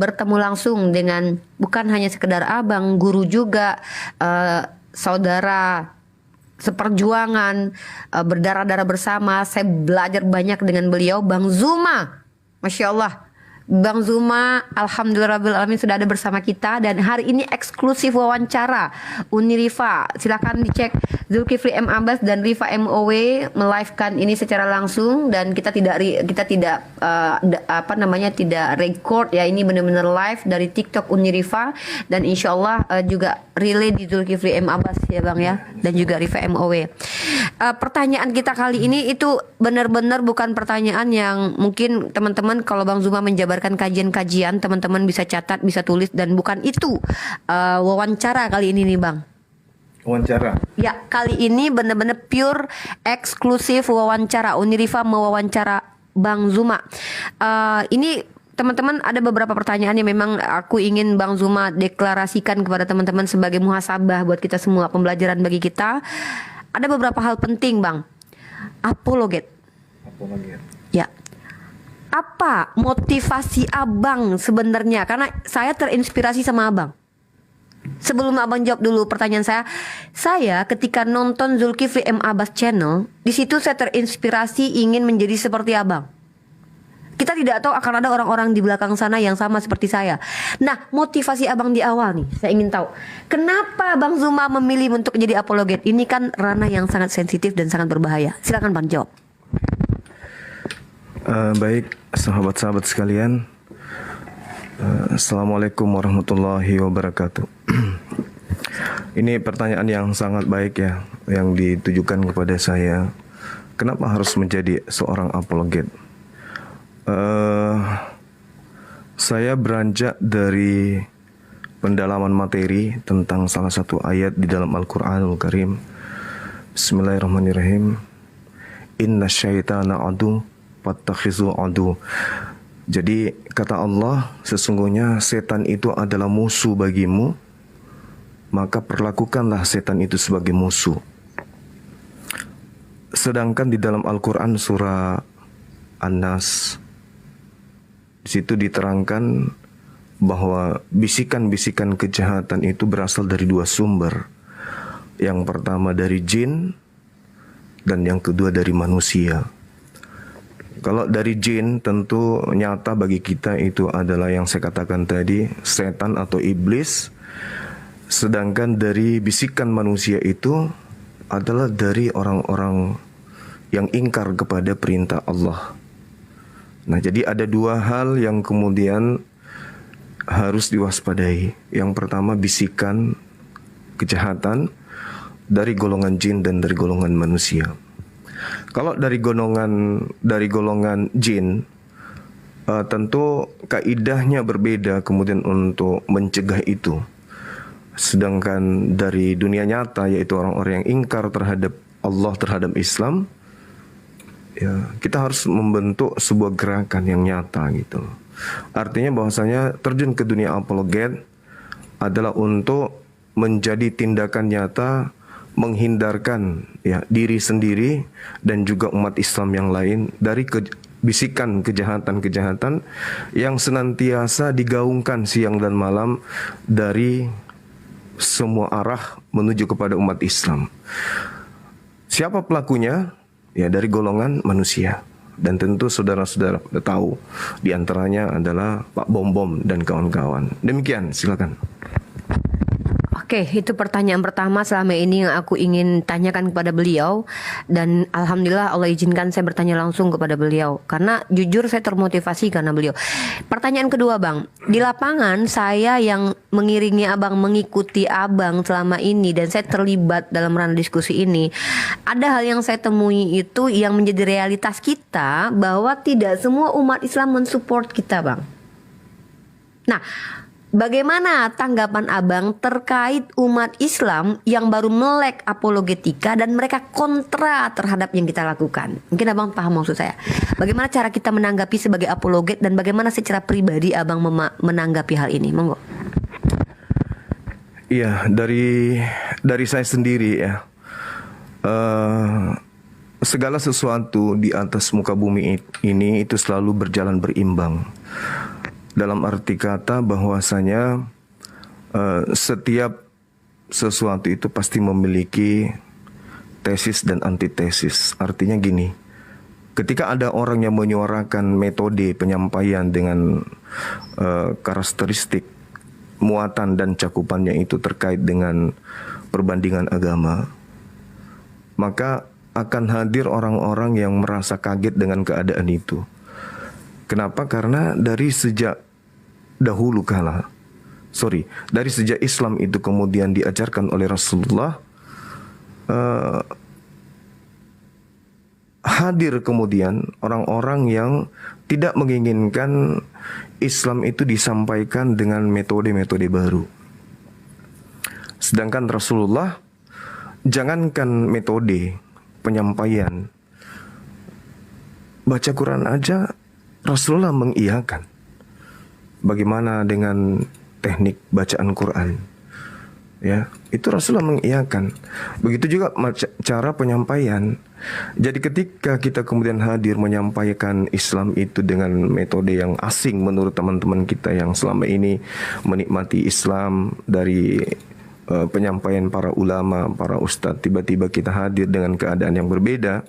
bertemu langsung dengan bukan hanya sekedar abang, guru juga, saudara seperjuangan, berdarah-darah bersama. Saya belajar banyak dengan beliau, Bang Zuma. Masya Allah, Bang Zuma, alhamdulillahirrahmanirrahim sudah ada bersama kita. Dan hari ini eksklusif wawancara Uni Rifa. Silakan dicek Zulkifli M. Abbas dan Rifa MOW melivekan ini secara langsung. Dan kita tidak tidak record ya, ini benar-benar live dari TikTok Uni Rifa. Dan insya Allah juga relay di Zulkifli M. Abbas ya Bang ya, dan juga Rifa MOW. Pertanyaan kita kali ini itu benar-benar bukan pertanyaan yang mungkin teman-teman, kalau Bang Zuma menjabarkan kajian-kajian, teman-teman bisa catat, bisa tulis, dan bukan itu wawancara kali ini nih Bang. Wawancara? Ya, kali ini benar-benar pure eksklusif wawancara. Unirifa mewawancara Bang Zuma. Ini teman-teman ada beberapa pertanyaan yang memang aku ingin Bang Zuma deklarasikan kepada teman-teman sebagai muhasabah buat kita semua, pembelajaran bagi kita. Ada beberapa hal penting Bang. Apologet. Ya. Apa motivasi abang sebenarnya? Karena saya terinspirasi sama abang. Sebelum abang jawab dulu pertanyaan saya ketika nonton Zulkifli M. Abbas channel, di situ saya terinspirasi ingin menjadi seperti abang. Kita tidak tahu akan ada orang-orang di belakang sana yang sama seperti saya. Nah, motivasi abang di awal nih, saya ingin tahu. Kenapa Bang Zuma memilih untuk jadi apologet? Ini kan ranah yang sangat sensitif dan sangat berbahaya. Silakan Bang jawab. Baik, sahabat-sahabat sekalian. Assalamualaikum warahmatullahi wabarakatuh. Ini pertanyaan yang sangat baik ya, yang ditujukan kepada saya. Kenapa harus menjadi seorang apologet? Saya beranjak dari pendalaman materi tentang salah satu ayat di dalam Al-Quranul Karim. Bismillahirrahmanirrahim. Inna syaitana adu fattakhizu adu. Jadi kata Allah, sesungguhnya setan itu adalah musuh bagimu, maka perlakukanlah setan itu sebagai musuh. Sedangkan di dalam Al-Quran surah An-Nas, di situ diterangkan bahwa bisikan-bisikan kejahatan itu berasal dari dua sumber. Yang pertama dari jin, dan yang kedua dari manusia. Kalau dari jin tentu nyata bagi kita itu adalah yang saya katakan tadi, setan atau iblis. Sedangkan dari bisikan manusia itu adalah dari orang-orang yang ingkar kepada perintah Allah. Nah, jadi ada dua hal yang kemudian harus diwaspadai. Yang pertama bisikan kejahatan dari golongan jin dan dari golongan manusia. Kalau dari golongan jin, tentu kaidahnya berbeda kemudian untuk mencegah itu. Sedangkan dari dunia nyata, yaitu orang-orang yang ingkar terhadap Allah, terhadap Islam, ya, kita harus membentuk sebuah gerakan yang nyata gitu. Artinya bahwasanya terjun ke dunia apologet adalah untuk menjadi tindakan nyata menghindarkan ya diri sendiri dan juga umat Islam yang lain dari bisikan kejahatan-kejahatan yang senantiasa digaungkan siang dan malam dari semua arah menuju kepada umat Islam. Siapa pelakunya? Ya, dari golongan manusia. Dan tentu saudara-saudara tahu, diantaranya adalah Pak Bom dan kawan-kawan. Demikian, silakan. Oke, itu pertanyaan pertama selama ini yang aku ingin tanyakan kepada beliau. Dan alhamdulillah Allah izinkan saya bertanya langsung kepada beliau, karena jujur saya termotivasi karena beliau. Pertanyaan kedua Bang, di lapangan saya yang mengiringi abang, mengikuti abang selama ini, dan saya terlibat dalam ranah diskusi ini. Ada hal yang saya temui itu yang menjadi realitas kita, bahwa tidak semua umat Islam mensupport kita Bang. Nah, bagaimana tanggapan abang terkait umat Islam yang baru melek apologetika dan mereka kontra terhadap yang kita lakukan? Mungkin abang paham maksud saya. Bagaimana cara kita menanggapi sebagai apologet, dan bagaimana secara pribadi abang menanggapi hal ini? Monggo. Iya, dari saya sendiri ya. Segala sesuatu di atas muka bumi ini itu selalu berjalan berimbang. dalam arti kata bahwasanya setiap sesuatu itu pasti memiliki tesis dan antitesis. Artinya gini, ketika ada orang yang menyuarakan metode penyampaian dengan karakteristik muatan dan cakupannya itu terkait dengan perbandingan agama, maka akan hadir orang-orang yang merasa kaget dengan keadaan itu. Kenapa? Karena dari sejak dahulu dari sejak Islam itu kemudian diajarkan oleh Rasulullah, hadir kemudian orang-orang yang tidak menginginkan Islam itu disampaikan dengan metode-metode baru. Sedangkan Rasulullah, jangankan metode penyampaian, baca Quran aja Rasulullah mengiyakan. Bagaimana dengan teknik bacaan Quran? Ya, itu Rasulullah mengiyakan. Begitu juga cara penyampaian. Jadi ketika kita kemudian hadir menyampaikan Islam itu dengan metode yang asing menurut teman-teman kita yang selama ini menikmati Islam dari penyampaian para ulama, para ustadz, tiba-tiba kita hadir dengan keadaan yang berbeda,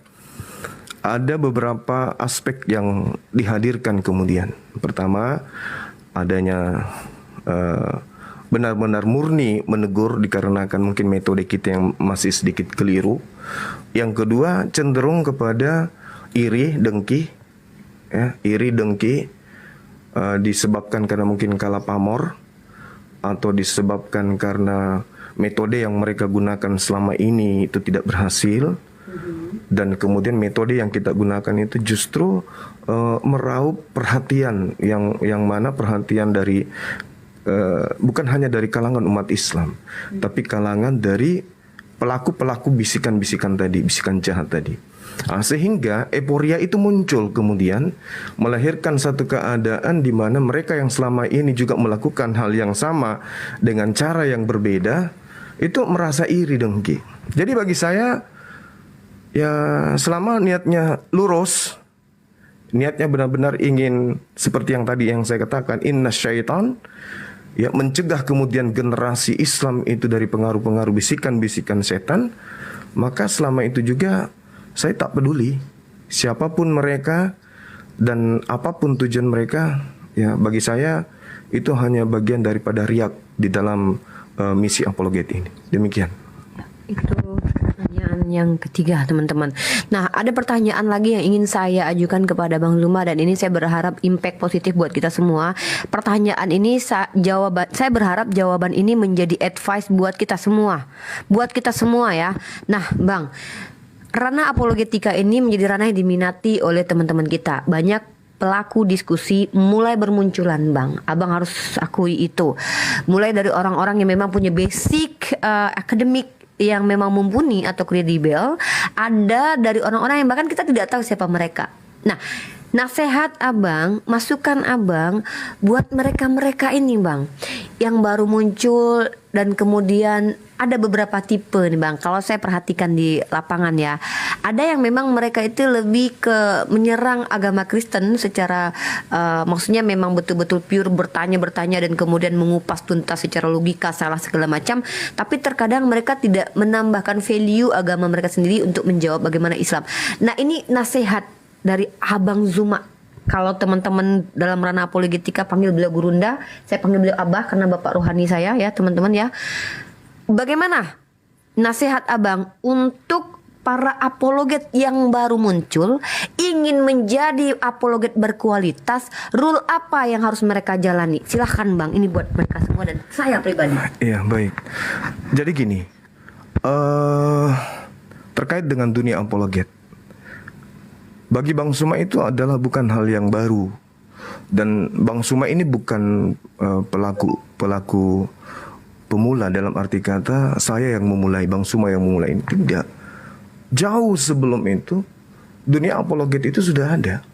ada beberapa aspek yang dihadirkan kemudian. Pertama, adanya benar-benar murni menegur dikarenakan mungkin metode kita yang masih sedikit keliru. Yang kedua, cenderung kepada iri, dengki, disebabkan karena mungkin kalah pamor, atau disebabkan karena metode yang mereka gunakan selama ini itu tidak berhasil, dan kemudian metode yang kita gunakan itu justru meraup perhatian yang mana perhatian dari bukan hanya dari kalangan umat Islam, tapi kalangan dari pelaku-pelaku bisikan-bisikan tadi, bisikan jahat tadi. Sehingga euforia itu muncul kemudian melahirkan satu keadaan di mana mereka yang selama ini juga melakukan hal yang sama dengan cara yang berbeda itu merasa iri, dengki. Jadi bagi saya, ya selama niatnya lurus, niatnya benar-benar ingin seperti yang tadi yang saya katakan, inna syaitan, ya mencegah kemudian generasi Islam itu dari pengaruh-pengaruh bisikan-bisikan setan, maka selama itu juga saya tak peduli siapapun mereka dan apapun tujuan mereka. Ya bagi saya itu hanya bagian daripada riak di dalam misi apologet ini. Demikian. Itu pertanyaan yang ketiga, teman-teman. Nah, ada pertanyaan lagi yang ingin saya ajukan kepada Bang Zuma, dan ini saya berharap impact positif buat kita semua. Pertanyaan ini saya berharap jawaban ini menjadi advice buat kita semua. Buat kita semua ya. Nah, Bang, ranah apologetika ini menjadi ranah yang diminati oleh teman-teman kita. Banyak pelaku diskusi mulai bermunculan, Bang. Abang harus akui itu. Mulai dari orang-orang yang memang punya basic akademik yang memang mumpuni atau kredibel, ada dari orang-orang yang bahkan kita tidak tahu siapa mereka. Nah, nasihat Abang, masukan Abang buat mereka-mereka ini, Bang, yang baru muncul dan kemudian ada beberapa tipe nih, Bang. Kalau saya perhatikan di lapangan ya, ada yang memang mereka itu lebih ke menyerang agama Kristen secara maksudnya memang betul-betul pure bertanya dan kemudian mengupas tuntas secara logika salah segala macam, tapi terkadang mereka tidak menambahkan value agama mereka sendiri untuk menjawab bagaimana Islam. Nah, ini nasihat dari Abang Zuma. Kalau teman-teman dalam ranah apologetika panggil beliau Gurunda, saya panggil beliau Abah karena bapak rohani saya ya, teman-teman ya. Bagaimana nasihat Abang untuk para apologet yang baru muncul, ingin menjadi apologet berkualitas, rule apa yang harus mereka jalani? Silahkan Bang, ini buat mereka semua dan saya pribadi. Iya, baik. Jadi gini, terkait dengan dunia apologet, bagi Bang Suma itu adalah bukan hal yang baru. Dan Bang Suma ini bukan pelaku pemula dalam arti kata saya yang memulai, Bang Suma yang memulai ini. Tidak. Jauh sebelum itu dunia apologet itu sudah ada.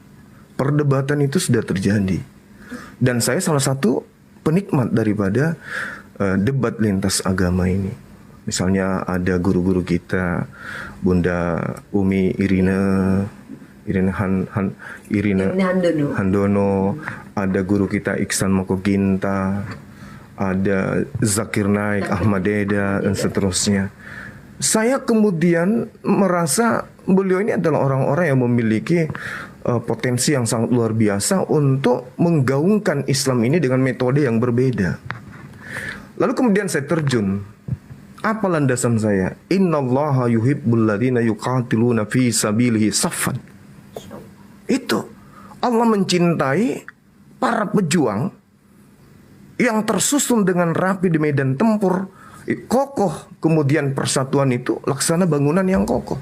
Perdebatan itu sudah terjadi. Dan saya salah satu penikmat daripada debat lintas agama ini. Misalnya ada guru-guru kita, Bunda Umi Irina, Irina Handono, ada guru kita Iksan Mokoginta, ada Zakir Naik, Ahmad Deda, dan seterusnya. Saya kemudian merasa beliau ini adalah orang-orang yang memiliki potensi yang sangat luar biasa untuk menggaungkan Islam ini dengan metode yang berbeda. Lalu kemudian saya terjun. Apa landasan saya? Innallaha yuhibbul ladzina yuqatiluna fi sabilihi saffan. Itu Allah mencintai para pejuang yang tersusun dengan rapi di medan tempur, kokoh, kemudian persatuan itu laksana bangunan yang kokoh.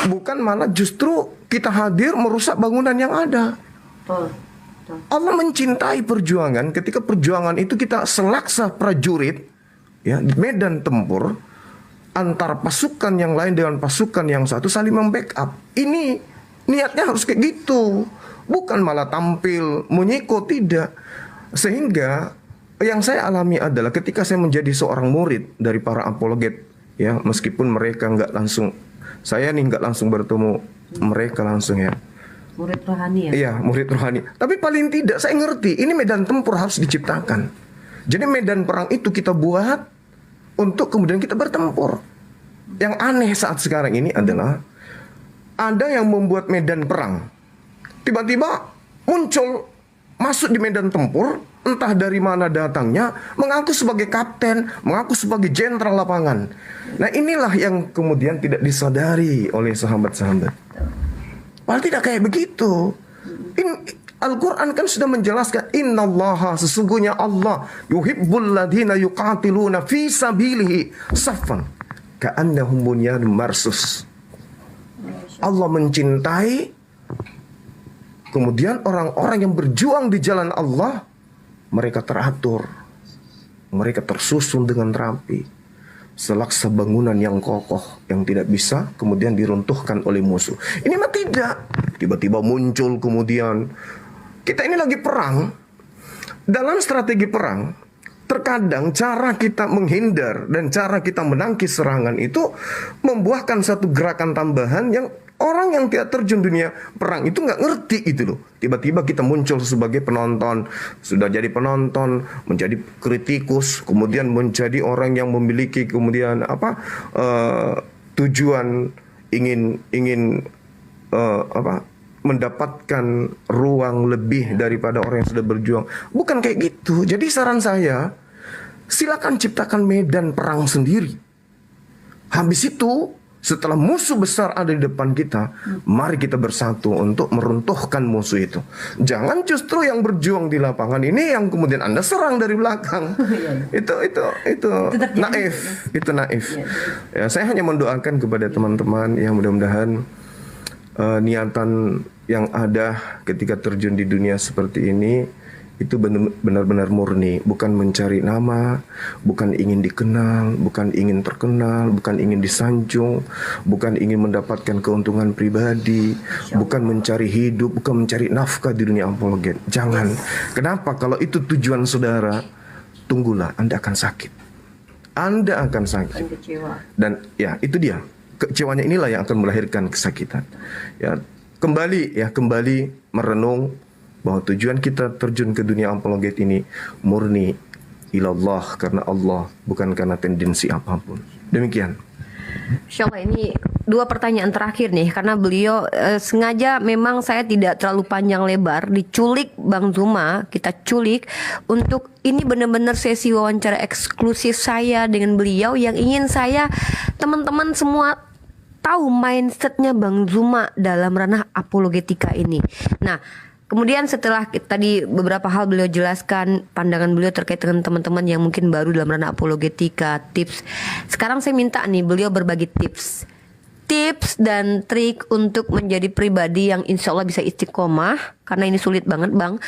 Bukan malah justru kita hadir merusak bangunan yang ada. Allah mencintai perjuangan ketika perjuangan itu kita selaksa prajurit ya di medan tempur, antara pasukan yang lain dengan pasukan yang satu saling membackup. Ini niatnya harus kayak gitu, bukan malah tampil menyiko, tidak. Sehingga yang saya alami adalah ketika saya menjadi seorang murid dari para apologet, ya meskipun mereka nggak langsung, saya nih nggak langsung bertemu mereka langsung ya. Murid rohani ya? Iya, murid rohani. Tapi paling tidak saya ngerti, ini medan tempur harus diciptakan. Jadi medan perang itu kita buat untuk kemudian kita bertempur. Yang aneh saat sekarang ini adalah ada yang membuat medan perang, tiba-tiba muncul masuk di medan tempur, entah dari mana datangnya, mengaku sebagai kapten, mengaku sebagai jenderal lapangan. Nah inilah yang kemudian tidak disadari oleh sahabat-sahabat. Padahal tidak kayak begitu. Al-Quran kan sudah menjelaskan, innallaha, sesungguhnya Allah, yuhibbul ladzina yuqatiluna fi sabilihi saffan ka'annahum bunyanun marsus. Allah mencintai kemudian orang-orang yang berjuang di jalan Allah, mereka teratur, mereka tersusun dengan rapi, selaksa bangunan yang kokoh yang tidak bisa kemudian diruntuhkan oleh musuh. Ini mah tidak. Tiba-tiba muncul kemudian, kita ini lagi perang. Dalam strategi perang, terkadang cara kita menghindar dan cara kita menangkis serangan itu membuahkan satu gerakan tambahan yang orang yang tidak terjun dunia perang itu nggak ngerti gitu loh. Tiba-tiba kita muncul sebagai penonton, sudah jadi penonton, menjadi kritikus, kemudian menjadi orang yang memiliki kemudian tujuan ingin mendapatkan ruang lebih daripada orang yang sudah berjuang. Bukan kayak gitu. Jadi saran saya, silakan ciptakan medan perang sendiri. Habis itu, setelah musuh besar ada di depan kita, mari kita bersatu untuk meruntuhkan musuh itu. Jangan justru yang berjuang di lapangan ini yang kemudian Anda serang dari belakang. Itu naif, itu naif. Ya, saya hanya mendoakan kepada teman-teman yang mudah-mudahan niatan yang ada ketika terjun di dunia seperti ini itu benar-benar murni, bukan mencari nama, bukan ingin dikenal, bukan ingin terkenal, bukan ingin disanjung, bukan ingin mendapatkan keuntungan pribadi, bukan mencari hidup, bukan mencari nafkah di dunia apologet. Jangan. Kenapa? Kalau itu tujuan saudara, tunggulah, Anda akan sakit. Anda akan sakit. Dan ya, itu dia. Kecewanya inilah yang akan melahirkan kesakitan. Ya, kembali merenung bahwa tujuan kita terjun ke dunia apologet ini murni ilallah, karena Allah, bukan karena tendensi apapun. Demikian. Insya Allah ini 2 pertanyaan terakhir nih, karena beliau sengaja memang saya tidak terlalu panjang lebar diculik Bang Zuma, kita culik untuk ini benar-benar sesi wawancara eksklusif saya dengan beliau yang ingin saya teman-teman semua tahu mindsetnya Bang Zuma dalam ranah apologetika ini. Nah, kemudian setelah tadi beberapa hal beliau jelaskan pandangan beliau terkait dengan teman-teman yang mungkin baru dalam ranah apologetika, tips. Sekarang saya minta nih beliau berbagi tips dan trik untuk menjadi pribadi yang insya Allah bisa istiqomah, karena ini sulit banget Bang.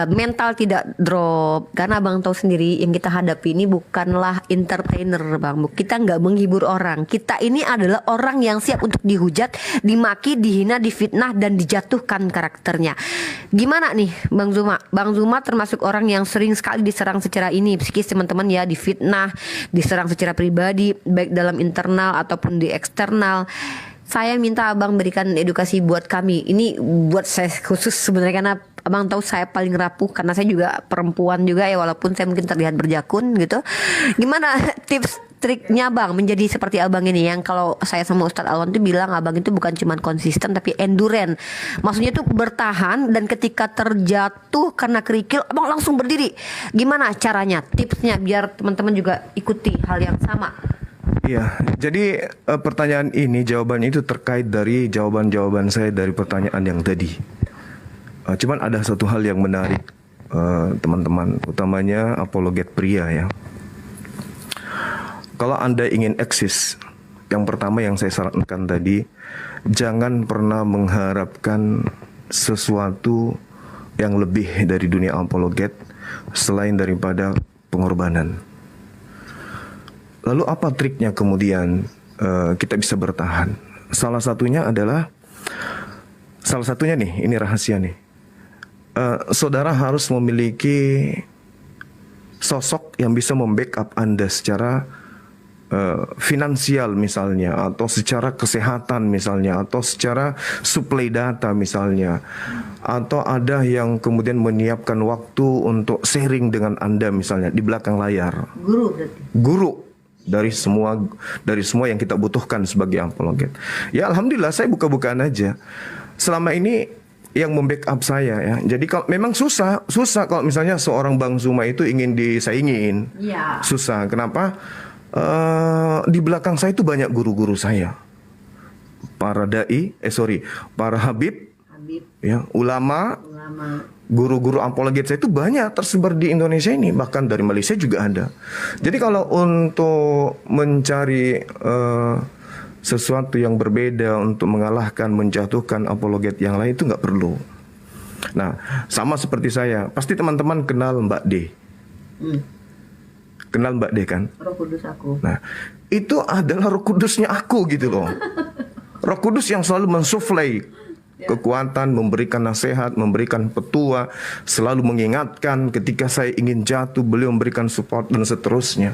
Mental tidak drop, karena Bang tahu sendiri yang kita hadapi ini bukanlah entertainer Bang. Kita nggak menghibur orang. Kita ini adalah orang yang siap untuk dihujat, dimaki, dihina, difitnah, dan dijatuhkan karakternya. Gimana nih Bang Zuma? Bang Zuma termasuk orang yang sering sekali diserang secara psikis teman-teman ya, difitnah, diserang secara pribadi, baik dalam internal ataupun di eksternal. Saya minta abang berikan edukasi buat kami. Ini buat saya khusus sebenarnya karena abang tahu saya paling rapuh karena saya juga perempuan juga ya walaupun saya mungkin terlihat berjakun gitu. Gimana tips triknya bang menjadi seperti abang ini yang kalau saya sama Ustadz Alwan tuh bilang abang itu bukan cuma konsisten tapi endurance. Maksudnya tuh bertahan dan ketika terjatuh karena kerikil abang langsung berdiri. Gimana caranya? Tipsnya biar teman-teman juga ikuti hal yang sama. Iya, jadi pertanyaan ini jawabannya itu terkait dari jawaban-jawaban saya dari pertanyaan yang tadi. Cuman ada satu hal yang menarik teman-teman, utamanya apologet pria ya. Kalau Anda ingin eksis, yang pertama yang saya sarankan tadi, jangan pernah mengharapkan sesuatu yang lebih dari dunia apologet selain daripada pengorbanan. Lalu apa triknya kemudian kita bisa bertahan? Salah satunya nih, ini rahasia nih. Saudara harus memiliki sosok yang bisa membackup Anda secara finansial misalnya, atau secara kesehatan misalnya, atau secara suplai data misalnya, atau ada yang kemudian menyiapkan waktu untuk sharing dengan Anda misalnya di belakang layar. Guru berarti. Guru dari semua yang kita butuhkan sebagai apologet. Ya alhamdulillah saya buka-bukaan aja. Selama ini yang membackup saya ya. Jadi kalau memang susah kalau misalnya seorang Bang Zuma itu ingin disaingin. Iya. Susah. Kenapa? Di belakang saya itu banyak guru-guru saya. Para para habib, ya, ulama. Guru-guru apologet saya itu banyak tersebar di Indonesia ini, bahkan dari Malaysia juga ada. Jadi kalau untuk mencari sesuatu yang berbeda untuk mengalahkan, menjatuhkan apologet yang lain itu nggak perlu. Nah, sama seperti saya, pasti teman-teman kenal Mbak D. Kenal Mbak D kan? Roh Kudus aku. Nah, itu adalah Roh Kudusnya aku gitu loh. Roh Kudus yang selalu mensuplai kekuatan, memberikan nasihat, memberikan petua, selalu mengingatkan ketika saya ingin jatuh, beliau memberikan support dan seterusnya.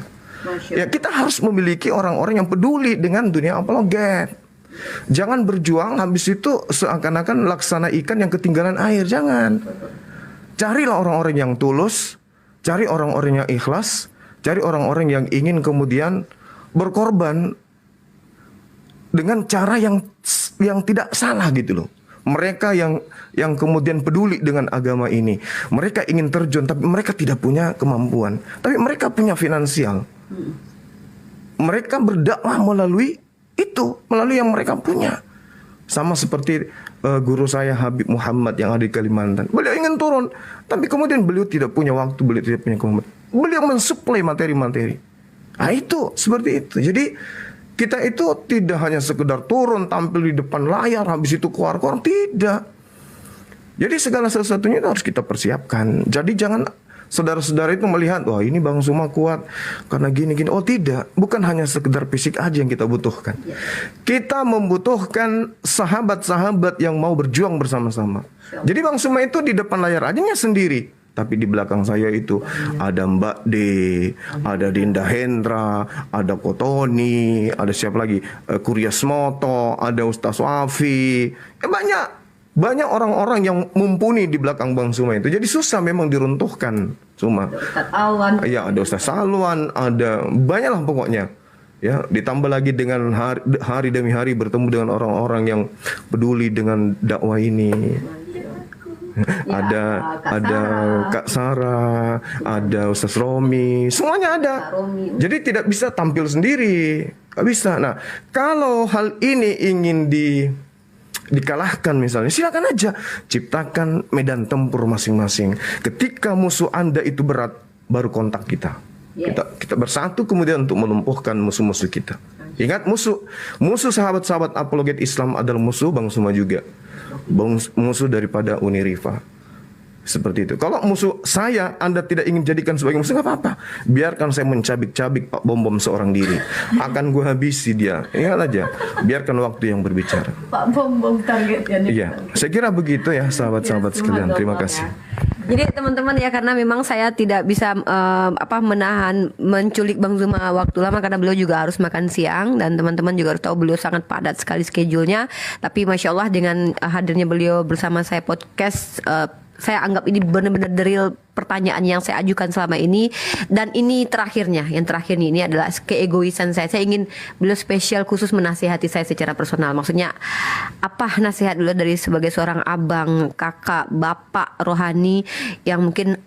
Ya, kita harus memiliki orang-orang yang peduli dengan dunia apologet. Jangan berjuang habis itu seakan-akan laksana ikan yang ketinggalan air, jangan. Carilah orang-orang yang tulus, cari orang-orang yang ikhlas, cari orang-orang yang ingin kemudian berkorban dengan cara yang tidak salah gitu loh. Mereka yang kemudian peduli dengan agama ini, mereka ingin terjun tapi mereka tidak punya kemampuan, tapi mereka punya finansial. Mereka berdakwah melalui yang mereka punya. Sama seperti guru saya Habib Muhammad yang ada di Kalimantan. Beliau ingin turun, tapi kemudian beliau tidak punya waktu, beliau tidak punya kemampuan. Beliau mensuplai materi-materi. Nah itu seperti itu. Jadi kita itu tidak hanya sekedar turun tampil di depan layar habis itu keluar tidak. Jadi segala sesuatunya itu harus kita persiapkan. Jadi jangan saudara-saudara itu melihat wah ini Bang Zuma kuat karena gini-gini. Oh tidak, bukan hanya sekedar fisik aja yang kita butuhkan. Kita membutuhkan sahabat-sahabat yang mau berjuang bersama-sama. Jadi Bang Zuma itu di depan layar aja sendiri. Tapi di belakang saya itu ada Mbak D, ada Dinda Hendra, ada Kotoni, ada siapa lagi? Kurya Smoto, ada Ustaz Wafi. Ya banyak orang-orang yang mumpuni di belakang Bang Zuma itu. Jadi susah memang diruntuhkan Zuma. Ustaz Alwan. Ya, ada Ustaz Alwan, ada banyak lah pokoknya. Ya, ditambah lagi dengan hari demi hari bertemu dengan orang-orang yang peduli dengan dakwah ini. Ya, ada Kak Sarah, ada Ustaz Romi, semuanya ada. Jadi tidak bisa tampil sendiri, nggak bisa. Nah, kalau hal ini ingin dikalahkan misalnya, silakan aja ciptakan medan tempur masing-masing. Ketika musuh Anda itu berat, baru kontak kita. Kita bersatu kemudian untuk melumpuhkan musuh-musuh kita. Ingat musuh sahabat-sahabat apologet Islam adalah musuh Bang Zuma juga. Musuh daripada Unirifa. Seperti itu. Kalau musuh saya Anda tidak ingin jadikan sebagai musuh, nggak apa-apa. Biarkan saya mencabik-cabik Pak Bom seorang diri. Akan gue habisi dia. Ingat aja. Biarkan waktu yang berbicara. Pak Bom targetnya. Iya. Saya kira begitu ya sahabat-sahabat sekalian. Terima kasih. Jadi teman-teman ya, karena memang saya tidak bisa menahan menculik Bang Zuma waktu lama karena beliau juga harus makan siang, dan teman-teman juga harus tahu beliau sangat padat sekali schedule-nya. Tapi masya Allah dengan hadirnya beliau bersama saya podcast, saya anggap ini benar-benar the real pertanyaan yang saya ajukan selama ini. Dan ini terakhirnya, yang terakhir ini adalah keegoisan saya. Saya ingin beliau spesial khusus menasihati saya secara personal. Maksudnya apa nasihat beliau dari sebagai seorang abang, kakak, bapak rohani yang mungkin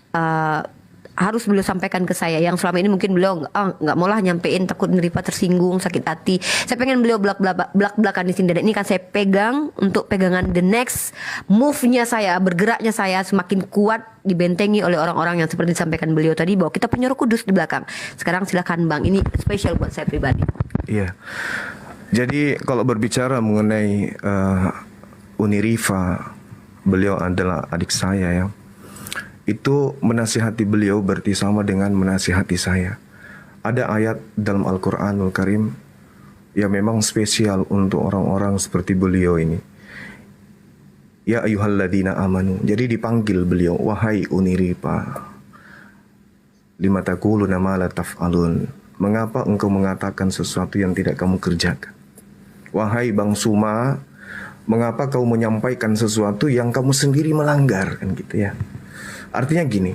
harus beliau sampaikan ke saya, yang selama ini mungkin beliau nggak maulah nyampein, takut Nurifa tersinggung, sakit hati. Saya pengen beliau belak-belakan di sini, dan ini kan saya pegang untuk pegangan the next move-nya saya, bergeraknya saya semakin kuat dibentengi oleh orang-orang yang seperti disampaikan beliau tadi, bahwa kita punya Roh Kudus di belakang. Sekarang silakan Bang, ini spesial buat saya pribadi. Iya. Jadi kalau berbicara mengenai Uni Rifa, beliau adalah adik saya ya. Itu menasihati beliau berarti sama dengan menasihati saya. Ada ayat dalam Al-Quranul Karim yang memang spesial untuk orang-orang seperti beliau ini. Ya ayyuhalladzina amanu. Jadi dipanggil beliau, wahai Uni Rifa, lima taquluna ma la taf'alun. Mengapa engkau mengatakan sesuatu yang tidak kamu kerjakan? Wahai Bang Zuma, mengapa kau menyampaikan sesuatu yang kamu sendiri melanggar, kan gitu ya. Artinya gini,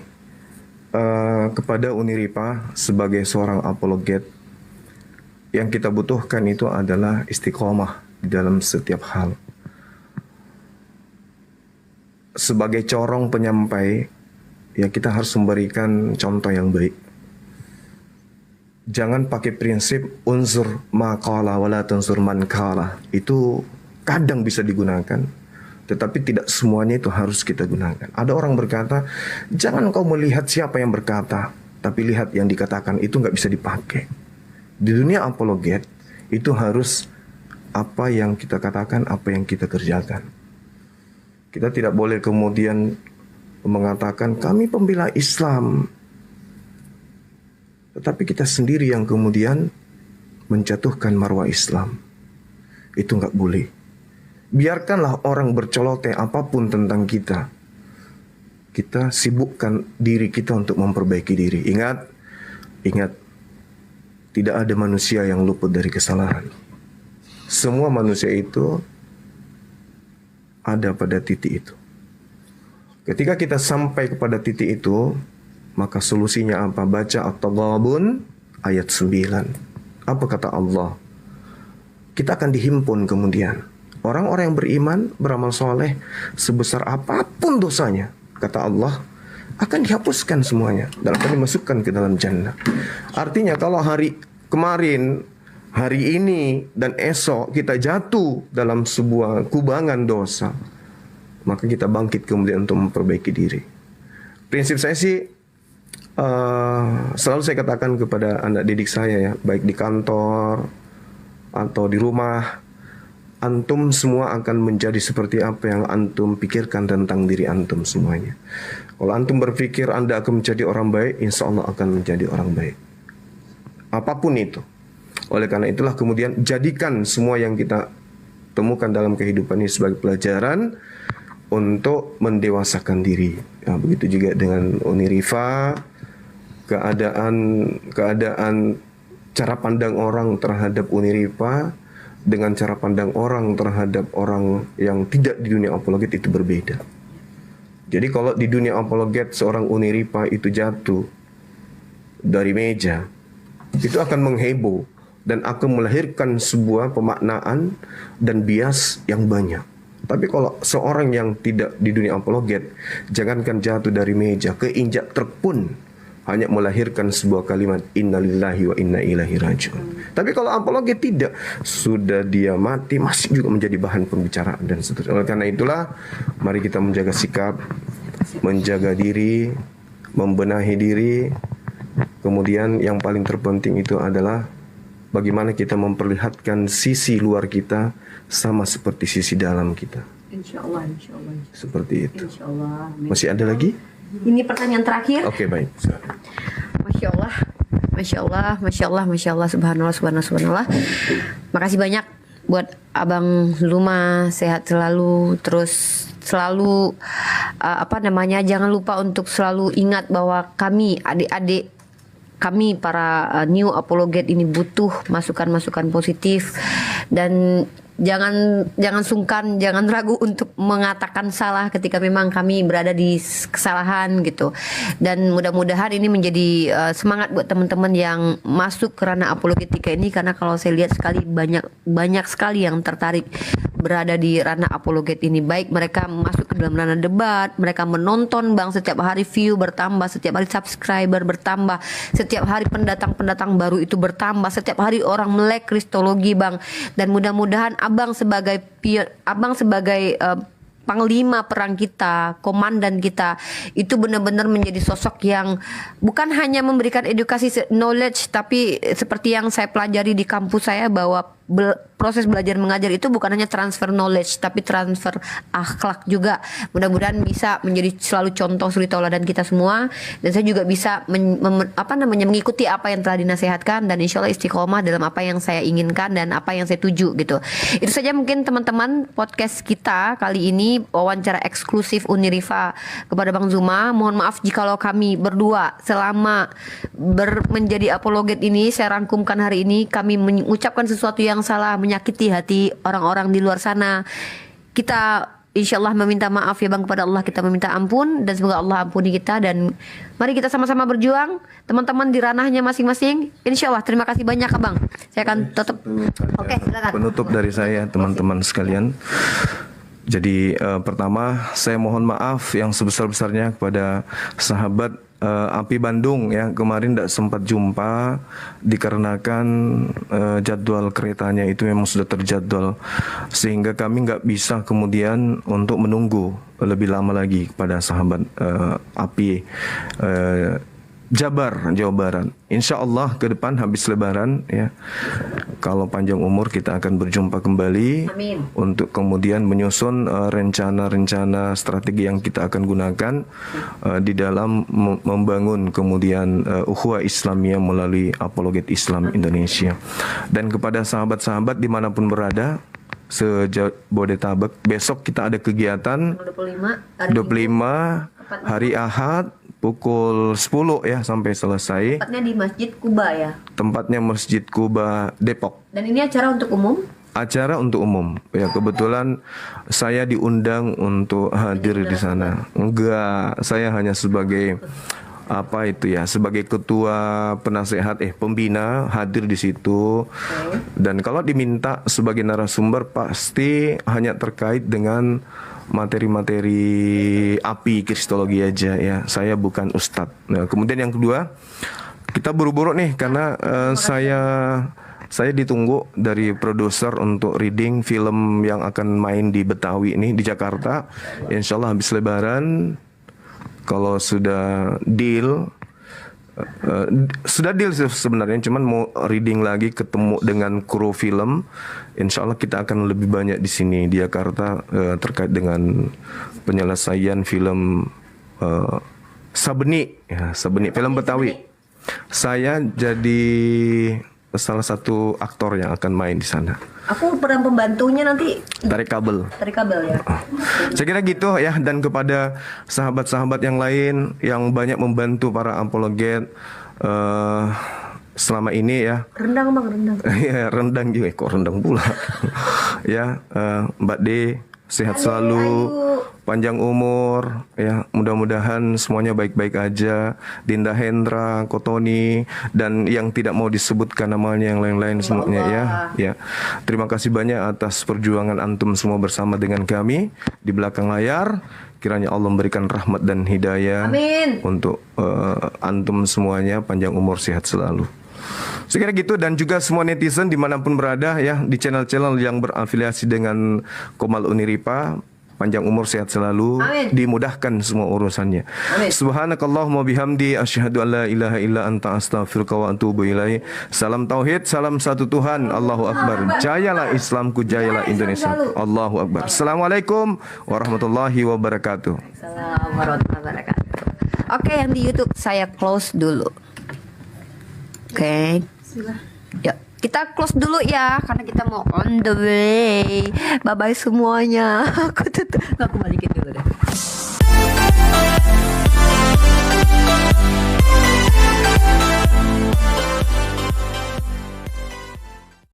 kepada Uni Rifa sebagai seorang apologet, yang kita butuhkan itu adalah istiqomah di dalam setiap hal. Sebagai corong penyampai, ya kita harus memberikan contoh yang baik. Jangan pakai prinsip unsur maqala wala tunsur man qala. Itu kadang bisa digunakan, tetapi tidak semuanya itu harus kita gunakan. Ada orang berkata, jangan kau melihat siapa yang berkata, tapi lihat yang dikatakan. Itu nggak bisa dipakai. Di dunia apologet, itu harus apa yang kita katakan, apa yang kita kerjakan. Kita tidak boleh kemudian mengatakan, kami pembela Islam, tetapi kita sendiri yang kemudian menjatuhkan marwah Islam. Itu nggak boleh. Biarkanlah orang berceloteh apapun tentang kita. Kita sibukkan diri kita untuk memperbaiki diri. Ingat, tidak ada manusia yang luput dari kesalahan. Semua manusia itu ada pada titik itu. Ketika kita sampai kepada titik itu, maka solusinya apa? Baca At-Taghabun ayat 9. Apa kata Allah? Kita akan dihimpun kemudian. Orang-orang yang beriman, beramal soleh, sebesar apapun dosanya, kata Allah, akan dihapuskan semuanya dan akan dimasukkan ke dalam jannah. Artinya kalau hari kemarin, hari ini, dan esok kita jatuh dalam sebuah kubangan dosa, maka kita bangkit kemudian untuk memperbaiki diri. Prinsip saya sih, selalu saya katakan kepada anak didik saya ya, baik di kantor atau di rumah, antum semua akan menjadi seperti apa yang antum pikirkan tentang diri antum semuanya. Kalau antum berpikir Anda akan menjadi orang baik, insya Allah akan menjadi orang baik. Apapun itu. Oleh karena itulah kemudian jadikan semua yang kita temukan dalam kehidupan ini sebagai pelajaran untuk mendewasakan diri. Ya, begitu juga dengan Uni Rifa, keadaan cara pandang orang terhadap Uni Rifa dengan cara pandang orang terhadap orang yang tidak di dunia apologet itu berbeda. Jadi kalau di dunia apologet seorang Uni Rifa itu jatuh dari meja, itu akan mengheboh dan akan melahirkan sebuah pemaknaan dan bias yang banyak. Tapi kalau seorang yang tidak di dunia apologet, jangankan jatuh dari meja, keinjak truk pun hanya melahirkan sebuah kalimat innalillahi wa inna ilaihi rajiun. Tapi kalau apologet tidak, sudah dia mati masih juga menjadi bahan pembicaraan dan seterusnya. Oleh karena itulah, mari kita menjaga sikap, menjaga diri, membenahi diri. Kemudian yang paling terpenting itu adalah bagaimana kita memperlihatkan sisi luar kita sama seperti sisi dalam kita. Insya Allah. Seperti itu. Insya Allah. Masih ada lagi? Ini pertanyaan terakhir. Oke, baik. Masya Allah, subhanallah. Makasih banyak buat Abang Zuma, sehat selalu, terus selalu jangan lupa untuk selalu ingat bahwa kami adik-adik kami para new apologet ini butuh masukan-masukan positif, dan jangan sungkan, jangan ragu untuk mengatakan salah ketika memang kami berada di kesalahan gitu. Dan mudah-mudahan ini menjadi semangat buat teman-teman yang masuk ke ranah apologetika ini, karena kalau saya lihat sekali banyak sekali yang tertarik berada di ranah apologet ini. Baik mereka masuk ke dalam ranah debat, mereka menonton Bang, setiap hari view bertambah, setiap hari subscriber bertambah, setiap hari pendatang-pendatang baru itu bertambah, setiap hari orang melek kristologi Bang. Dan mudah-mudahan Abang sebagai panglima perang kita, komandan kita, itu benar-benar menjadi sosok yang bukan hanya memberikan edukasi knowledge, tapi seperti yang saya pelajari di kampus saya, bahwa proses belajar mengajar itu bukan hanya transfer knowledge, tapi transfer akhlak juga. Mudah-mudahan bisa menjadi selalu contoh suri tauladan kita semua, dan saya juga bisa mengikuti apa yang telah dinasehatkan, dan insya Allah istiqomah dalam apa yang saya inginkan dan apa yang saya tuju gitu. Itu saja mungkin teman-teman podcast kita kali ini, wawancara eksklusif Unirifa kepada Bang Zuma. Mohon maaf jikalau kami berdua selama menjadi apologet ini, saya rangkumkan hari ini, kami mengucapkan sesuatu yang salah, menyakiti hati orang-orang di luar sana. Kita insya Allah meminta maaf ya Bang kepada Allah, kita meminta ampun, dan semoga Allah ampuni kita. Dan mari kita sama-sama berjuang, teman-teman di ranahnya masing-masing. Insya Allah. Terima kasih banyak Bang. Saya akan tutup. Oke, silakan. Penutup dari saya teman-teman sekalian. Jadi pertama saya mohon maaf yang sebesar-besarnya kepada sahabat API Bandung ya, kemarin tidak sempat jumpa dikarenakan jadwal keretanya itu memang sudah terjadwal, sehingga kami nggak bisa kemudian untuk menunggu lebih lama lagi kepada sahabat API Jabar, Jawa Barat. Insya Allah ke depan habis Lebaran ya, kalau panjang umur kita akan berjumpa kembali. Amin. Untuk kemudian menyusun rencana-rencana strategi yang kita akan gunakan di dalam membangun kemudian ukhuwah Islamiyah melalui Apologet Islam Indonesia. Dan kepada sahabat-sahabat dimanapun berada se-Jabodetabek, besok kita ada kegiatan 25 hari Ahad pukul 10 ya sampai selesai. Tempatnya di Masjid Kuba ya. Tempatnya Masjid Kuba Depok. Dan ini acara untuk umum? Acara untuk umum. Ya kebetulan saya diundang untuk hadir di sana. Enggak, saya hanya sebagai sebagai ketua penasehat pembina hadir di situ. Dan kalau diminta sebagai narasumber pasti hanya terkait dengan materi-materi API kristologi aja ya. Saya bukan ustadz. Nah, kemudian yang kedua, kita buru-buru nih karena saya ditunggu dari produser untuk reading film yang akan main di Betawi ini di Jakarta. Insya Allah habis Lebaran, kalau sudah deal sebenarnya, cuman mau reading lagi, ketemu dengan kru film. Insya Allah kita akan lebih banyak di sini di Jakarta terkait dengan penyelesaian film Sabeni film Betawi. Saya jadi salah satu aktor yang akan main di sana. Aku peran pembantunya nanti. Tarik kabel Ya. Saya kira gitu ya. Dan kepada sahabat-sahabat yang lain yang banyak membantu para apologet selama ini ya. Rendang Bang, rendang. Ya rendang juga, kok rendang pula. Ya Mbak D sehat selalu, panjang umur ya, mudah-mudahan semuanya baik-baik aja. Dinda Hendra, Kotoni, dan yang tidak mau disebutkan namanya yang lain-lain semuanya ya. Terima kasih banyak atas perjuangan antum semua bersama dengan kami di belakang layar. Kiranya Allah memberikan rahmat dan hidayah. Amin. Untuk antum semuanya, panjang umur, sehat selalu. Sekira gitu, dan juga semua netizen dimanapun berada ya, di channel-channel yang berafiliasi dengan Komal Uniripa, panjang umur, sehat selalu. Amin. Dimudahkan semua urusannya. Amin. Subhanakallahumma bihamdi asyhadu an la ilaha illa anta astaghfiruka wa atubu ilaih. Salam tauhid, salam satu Tuhan. Allahu akbar. Jayalah Islamku, jayalah Indonesia. Allahu akbar. Assalamualaikum warahmatullahi wabarakatuh. Assalamualaikum warahmatullahi wabarakatuh. Oke, yang di YouTube saya close dulu. Oke. Yuk, kita close dulu ya, karena kita mau on the way. Bye bye semuanya. Aku balikin dulu deh.